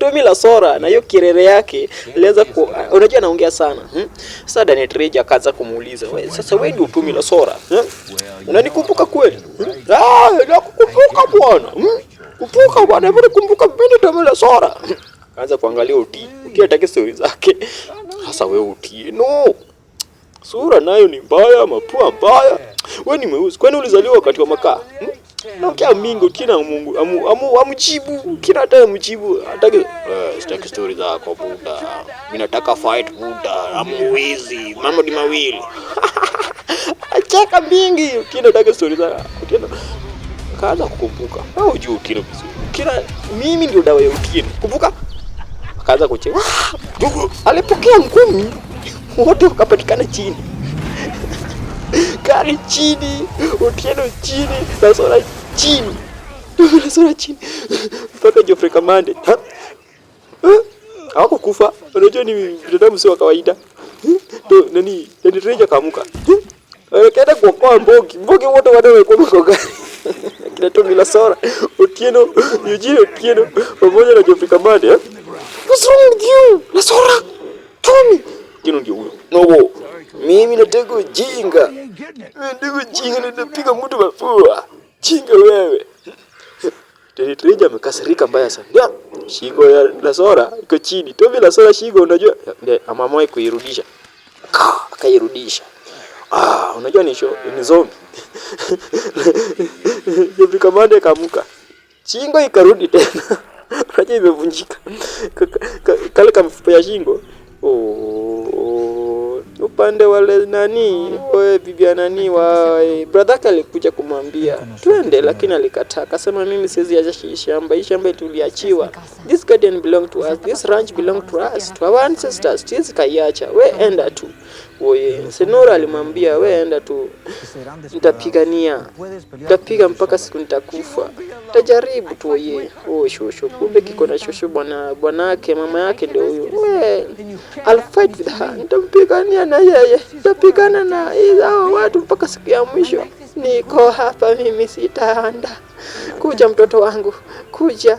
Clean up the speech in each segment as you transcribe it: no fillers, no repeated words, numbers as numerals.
Tommy Lasora na hiyo kirere yake alianza unajua anaongea sana. Sasa Daniel Trejo akaanza kumuuliza, wewe sasa wewe ndio Tommy Lasora? Unanikumbuka kweli? Nakukumbuka bwana. Kumbuka bwana, hebu kumbuka mimi Tommy Lasora. Kaanza kuangalia Uti atake stories zake. Sasa wewe Uti, no. Sura nayo ni mbaya, mapua mbaya. Wewe ni mweusi. Kwani ulizaliwa wakati wa makaa? Naongea mingi kina Mungu. Amjibu, kina hata mjibu. Hataki sitaki stories zako buda. Mimi nataka fight buda. Amuizi, mambo ni mawili. Acheka mingi, kina nataka stories zako. Tena kaanza kukumbuka. Au juu kina vizuri. Kina mimi ndio dawa ya Utini. Kumbuka? Akaanza kucheka. Alipokea ngumi. Wote wakapatikana chini. Kari chini, Otieno chini, Lasora chini. Lasora chini. Mpaka Geoffrey Kamande. Hawako kufa. Unajua ni binadamu sio kawaida. Ndio nani Trejo kaamka. Kaenda kuokoa Mbogi. Mbogi wote wanaokuwa kwa gari. Kina Tommy Lasora, Otieno, Eugene Otieno pamoja na Geoffrey Kamande. What's wrong with you? Lasora, Tommy. Kino ndio huyo. No. Mimi nataka ujinga. Ndio ujinga nitapiga mtu mafua. Jinga wewe. Trejo amekasirika mbaya sana. Shingo ya Lasora iko chini. Tommy Lasora shingo unajua amamoe kuirudisha. Akairudisha. Unajua ni zombie. Geoffrey Kamande kaamka. Shingo ikarudi tena. Unajua imevunjika. Kale kamfupa ya shingo. Upande wale nani wewe bibi nani wa brother alikuja kumwambia twende, lakini alikataa. Akasema mimi siwezi acha shamba. Hii shamba tuliachiwa. This garden belong to us. This ranch belong to us. To our ancestors. Siwezi kaiacha. We enda tu. Wewe Senora alimwambia we enda tu. Nitapigania. Nitapiga mpaka siku nitakufa. Tajaribu tu yeye. Shosho. Kumbe kiko na shosho bwanake mama yake ndio huyo. I'll fight with her. Nitampigania na yeye. Nitapigana na hao watu mpaka siku ya mwisho. Niko hapa mimi sitaanda. Kuja mtoto wangu. Kuja.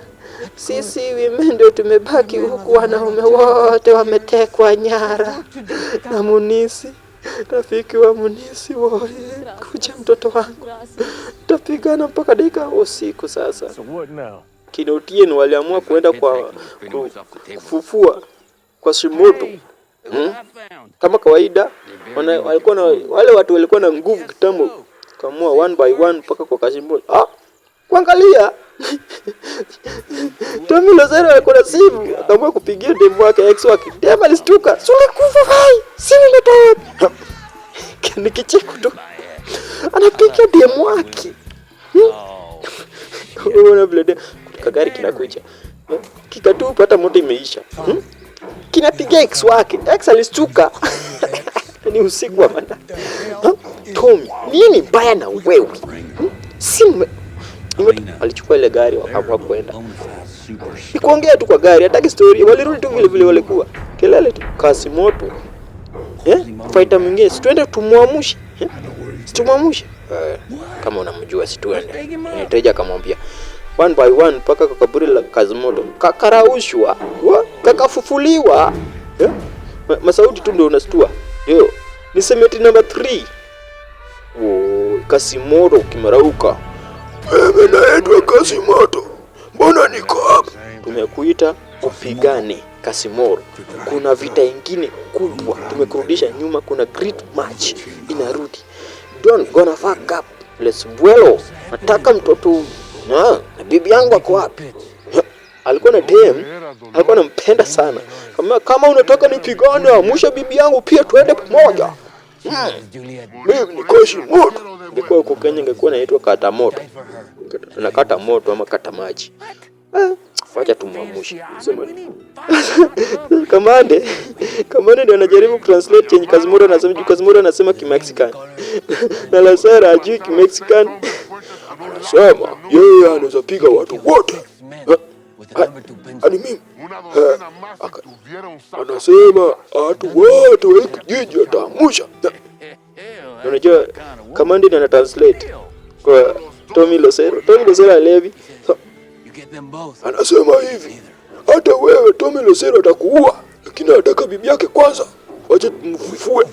Sisi women ndio tumebaki huku, wanaume wote wametekwa nyara. Na Munisi. Rafiki wa Munisi wote. Kuja mtoto wangu. Tutapigana mpaka dakika usiku sasa. Kina Otieno waliamua kuenda kwa kufufua kwa Shimoto. Kama kawaida walikuwa na wale watu walikuwa na nguvu kitambo. Kamua one by one mpaka kwa Kashimoto. Kuangalia Tommy Lasora alikuwa na simu, akaamua kupigia demu wake ex wake. Demu alistuka. Sule kufa hai. Simu ndio. Nikicheko tu. Anapigia demu wake. Unaona vile kagari kinakuja. Kikatu pata moto imeisha. Kinapigia ex wake. Ex alistuka. Ni usiku wa manane. Tommy, nini mbaya na wewe? Simu alichukua ile gari wakaamua kwenda. Nikuongea tu kwa gari, hataki story. Walirudi tu vile vile walikuwa. Kelele tu kasi moto. Fighter mwingine, si tuende tumuamshe. Tumuamshe. Kama unamjua si tuende. Trejo akamwambia one by one mpaka kwa kaburi la Kazimoto. Kakaraushwa, kakafufuliwa. Masauti tu ndio unastua. Ndio. Ni cemetery number 3. Kasimoto kimarauka. Mimi naitwa Kasimoto. Mbona niko hapa? Tumekuita upigane Kasimoto. Kuna vita nyingine kubwa. Tumekurudisha nyuma, kuna great match inarudi. Don't gonna fuck up. Let's vuelo. Nataka mtoto. Na bibi yangu ako wapi? Alikuwa na dem. Alikuwa anampenda sana. Kama unataka nipigane, amusha bibi yangu pia tuende pamoja. Mimi ni Kashimoto. Ingekuwa huko Kenya ingekuwa inaitwa kata moto. Tunakata moto ama kata maji. Wacha tumwamushe. Sema Kamande ndio anajaribu translate chenye Kazimoto anasema. Kazimoto anasema Kimexican. Na Lasora ajui Kimexican. Sema yeye anaweza piga watu wote. Ani mimi. Anasema watu wote wa kijiji watamusha. Unajua Kamande ndiye ana translate kwa Tommy Lasora. Tommy Lasora Levi. Anasema hivi, hata wewe Tommy Losero atakuua, lakini anataka bibi yake kwanza. Wacha tumfufue.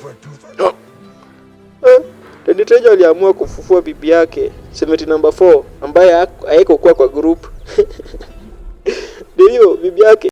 Teddy Trejo aliamua kufufua bibi yake, Cement number 4, ambaye haiko kwa group. Ndio bibi yake